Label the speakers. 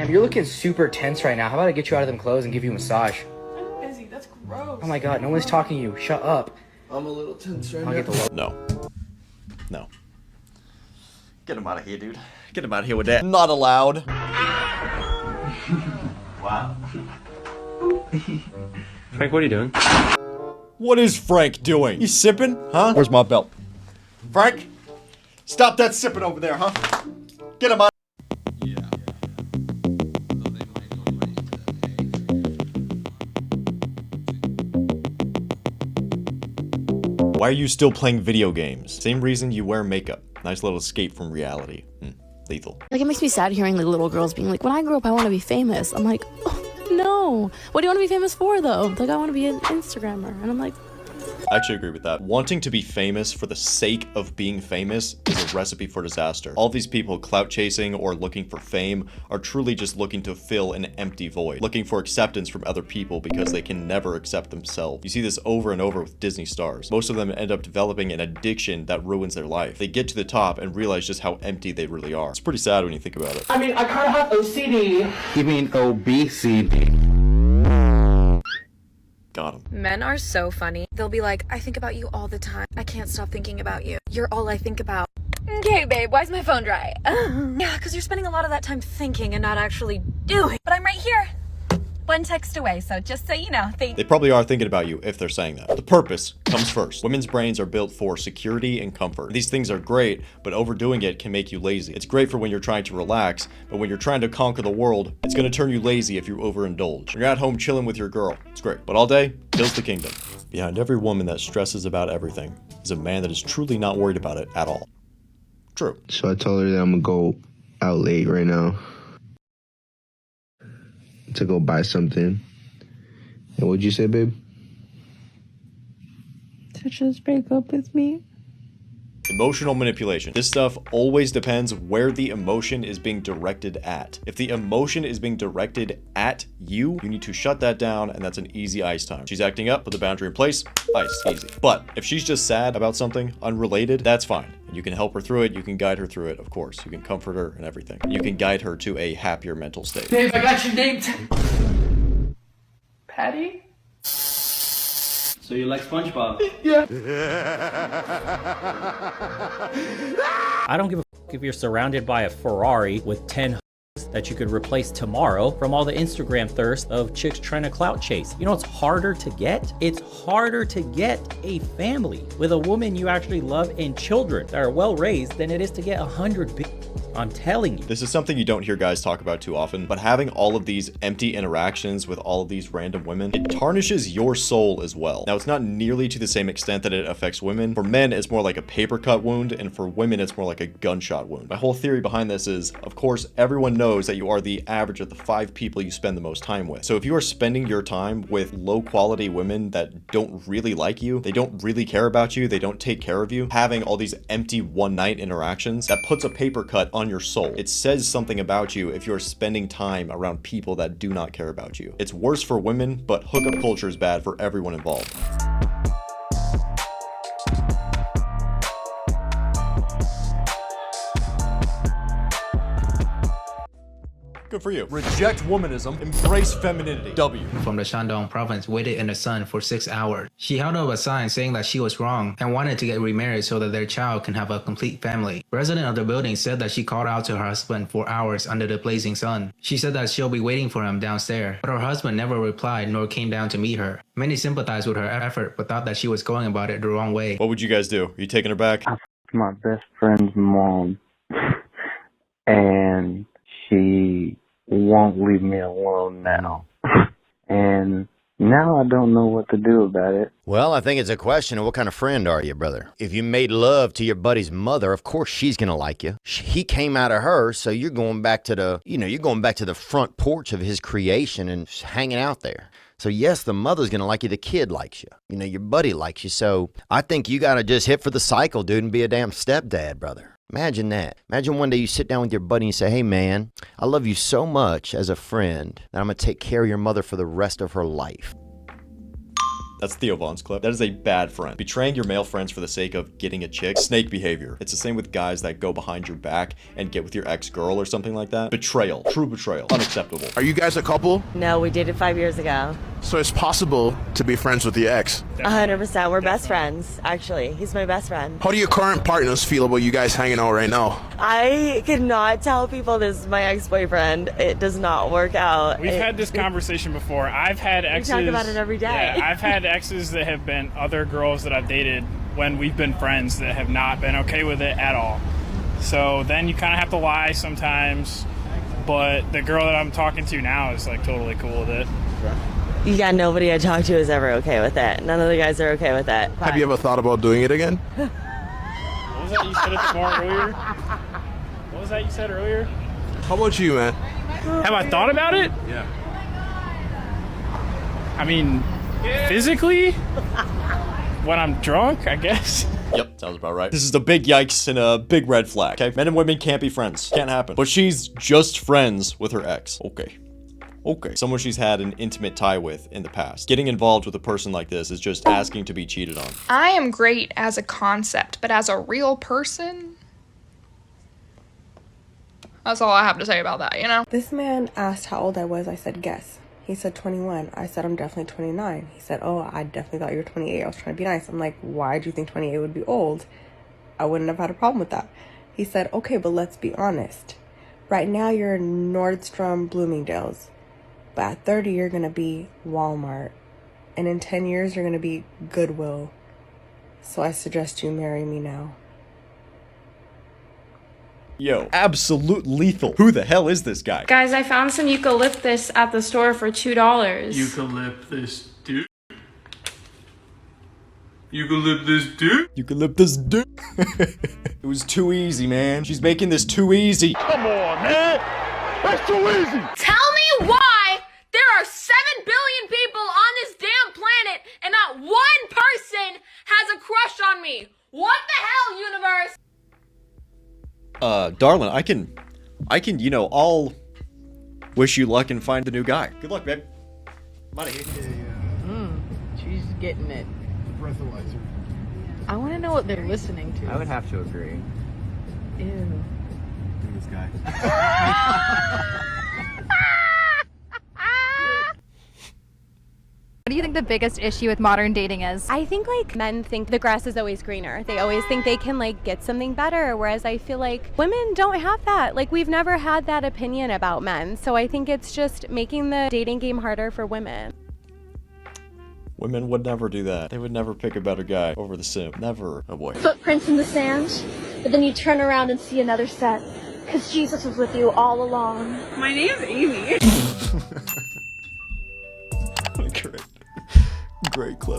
Speaker 1: You're looking super tense right now. How about I get you out of them clothes and give you a massage?
Speaker 2: I'm busy. That's gross.
Speaker 1: Oh my god, no one's talking to you. Shut up.
Speaker 2: I'm a little tense right
Speaker 1: I'll
Speaker 2: now.
Speaker 1: get the
Speaker 3: No. Get him out of here, dude. Get him out of here with that. Not allowed.
Speaker 4: Wow.
Speaker 5: Frank, what are you doing?
Speaker 3: What is Frank doing? You sipping? Huh? Where's my belt? Frank? Stop that sipping over there, huh? Get him out. Why are you still playing video games? Same reason you wear makeup. Nice little escape from reality. Lethal.
Speaker 6: Like, it makes me sad hearing like little girls being like, when I grow up, I want to be famous. I'm like, oh, no. What do you want to be famous for, though? Like, I want to be an Instagrammer. And I'm like...
Speaker 3: I actually agree with that. Wanting to be famous for the sake of being famous is a recipe for disaster. All these people clout chasing or looking for fame are truly just looking to fill an empty void, looking for acceptance from other people because they can never accept themselves. You see this over and over with Disney stars. Most of them end up developing an addiction that ruins their life. They get to the top and realize just how empty they really are. It's pretty sad when you think about it.
Speaker 7: I mean, I kind of have OCD.
Speaker 4: You mean obesity?
Speaker 3: Got him.
Speaker 8: Men are so funny. They'll be like, I think about you all the time. I can't stop thinking about you. You're all I think about. Okay, babe, why's my phone dry? Yeah, because you're spending a lot of that time thinking and not actually doing. But I'm right here. One text away, so just so you know,
Speaker 3: They probably are thinking about you if they're saying that. The purpose comes first. Women's brains are built for security and comfort. These things are great, but overdoing it can make you lazy. It's great for when you're trying to relax, but when you're trying to conquer the world, it's gonna turn you lazy if you overindulge. When you're at home chilling with your girl, it's great. But all day, kills the kingdom. Behind every woman that stresses about everything is a man that is truly not worried about it at all. True.
Speaker 9: So I told her that I'm gonna go out late right now to go buy something. And what'd you say, babe?
Speaker 6: To just break up with me?
Speaker 3: Emotional manipulation. This stuff always depends where the emotion is being directed at. If the emotion is being directed at you, you need to shut that down, and that's an easy ice time. She's acting up, put the boundary in place, ice, easy. But if she's just sad about something unrelated, that's fine. And you can help her through it, you can guide her through it, of course. You can comfort her and everything. You can guide her to a happier mental state.
Speaker 7: Babe, I got your name Patty?
Speaker 4: So you like SpongeBob?
Speaker 7: Yeah.
Speaker 5: I don't give a f if you're surrounded by a Ferrari with 10 that you could replace tomorrow from all the Instagram thirst of chicks trying to clout chase. You know what's harder to get? It's harder to get a family with a woman you actually love and children that are well raised than it is to get 100 big. I'm telling you.
Speaker 3: This is something you don't hear guys talk about too often, but having all of these empty interactions with all of these random women, it tarnishes your soul as well. Now, it's not nearly to the same extent that it affects women. For men, it's more like a paper cut wound, and for women, it's more like a gunshot wound. My whole theory behind this is, of course, everyone knows that you are the average of the 5 people you spend the most time with. So if you are spending your time with low quality women that don't really like you, they don't really care about you, they don't take care of you, having all these empty one night interactions, that puts a paper cut on your soul. It says something about you if you're spending time around people that do not care about you. It's worse for women, but hookup culture is bad for everyone involved. Good for you. Reject womanism, embrace femininity. W.
Speaker 10: From the Shandong province waited in the sun for 6 hours. She held up a sign saying that she was wrong and wanted to get remarried so that their child can have a complete family. Resident of the building said that she called out to her husband for hours under the blazing sun. She said that she'll be waiting for him downstairs, but her husband never replied nor came down to meet her. Many sympathized with her effort but thought that she was going about it the wrong way.
Speaker 3: What would you guys do? Are you taking her back?
Speaker 11: I f***ed my best friend's mom, and she won't leave me alone now. And now I don't know what to do about it.
Speaker 12: Well, I think it's a question of what kind of friend are you, brother? If you made love to your buddy's mother, of course she's gonna like you. He came out of her, so you're going back to the, you're going back to the front porch of his creation and hanging out there. So yes, the mother's gonna like you, the kid likes you. Your buddy likes you. So I think you gotta just hit for the cycle, dude, and be a damn stepdad, brother. Imagine that. Imagine one day you sit down with your buddy and you say, hey man, I love you so much as a friend that I'm gonna take care of your mother for the rest of her life.
Speaker 3: That's Theo Von's clip. That is a bad friend. Betraying your male friends for the sake of getting a chick. Snake behavior. It's the same with guys that go behind your back and get with your ex-girl or something like that. Betrayal. True betrayal. Unacceptable.
Speaker 13: Are you guys a couple?
Speaker 14: No, we dated 5 years ago.
Speaker 13: So it's possible to be friends with your ex?
Speaker 14: 100%. We're best friends, actually. He's my best friend.
Speaker 13: How do your current partners feel about you guys hanging out right now?
Speaker 14: I cannot tell people this is my ex-boyfriend. It does not work out.
Speaker 15: We've had this conversation before. I've had exes.
Speaker 14: We talk about it every day.
Speaker 15: Yeah, I've had exes that have been other girls that I've dated when we've been friends that have not been okay with it at all. So then you kind of have to lie sometimes. But the girl that I'm talking to now is like totally cool with it.
Speaker 14: Yeah, nobody I talk to is ever okay with it. None of the guys are okay with it.
Speaker 13: Have you ever thought about doing it again?
Speaker 15: What was that you said at the bar earlier? What was that you said earlier?
Speaker 13: How about you, man?
Speaker 15: Have I thought about it?
Speaker 13: Yeah.
Speaker 15: I mean, physically? When I'm drunk, I guess.
Speaker 3: Yep, sounds about right. This is a big yikes and a big red flag, okay? Men and women can't be friends. Can't happen. But she's just friends with her ex. Okay. Okay. Someone she's had an intimate tie with in the past. Getting involved with a person like this is just asking to be cheated on.
Speaker 16: I am great as a concept, but as a real person, that's all I have to say about that, you know?
Speaker 17: This man asked how old I was. I said, guess. He said 21. I said, I'm definitely 29. He said, oh, I definitely thought you were 28. I was trying to be nice. I'm like, why do you think 28 would be old? I wouldn't have had a problem with that. He said, okay, but let's be honest. Right now you're Nordstrom, Bloomingdale's. But at 30, you're going to be Walmart. And in 10 years, you're going to be Goodwill. So I suggest you marry me now.
Speaker 3: Yo, absolute lethal. Who the hell is this guy?
Speaker 18: Guys, I found some eucalyptus at the store for $2.
Speaker 15: Eucalyptus dude? Eucalyptus dude?
Speaker 3: Eucalyptus dude? It was too easy, man. She's making this too easy.
Speaker 19: Come on, man. That's too easy.
Speaker 8: Tell me why there are 7 billion people on this damn planet and not one person has a crush on me. What the hell, universe?
Speaker 3: Darling, I can, you know, I'll wish you luck and find the new guy. Good luck, babe. Money.
Speaker 20: She's getting it. Breathalyzer. I want to know what they're listening to.
Speaker 1: I would have to agree.
Speaker 20: Ew.
Speaker 3: This guy.
Speaker 21: What do you think the biggest issue with modern dating is?
Speaker 22: I think like men think the grass is always greener. They always think they can like get something better, whereas I feel like women don't have that. Like we've never had that opinion about men. So I think it's just making the dating game harder for women.
Speaker 3: Women would never do that. They would never pick a better guy over the simp. Never. Oh boy.
Speaker 23: Footprints in the sand, but then you turn around and see another set, because Jesus was with you all along.
Speaker 2: My name's Amy.
Speaker 3: Great clip.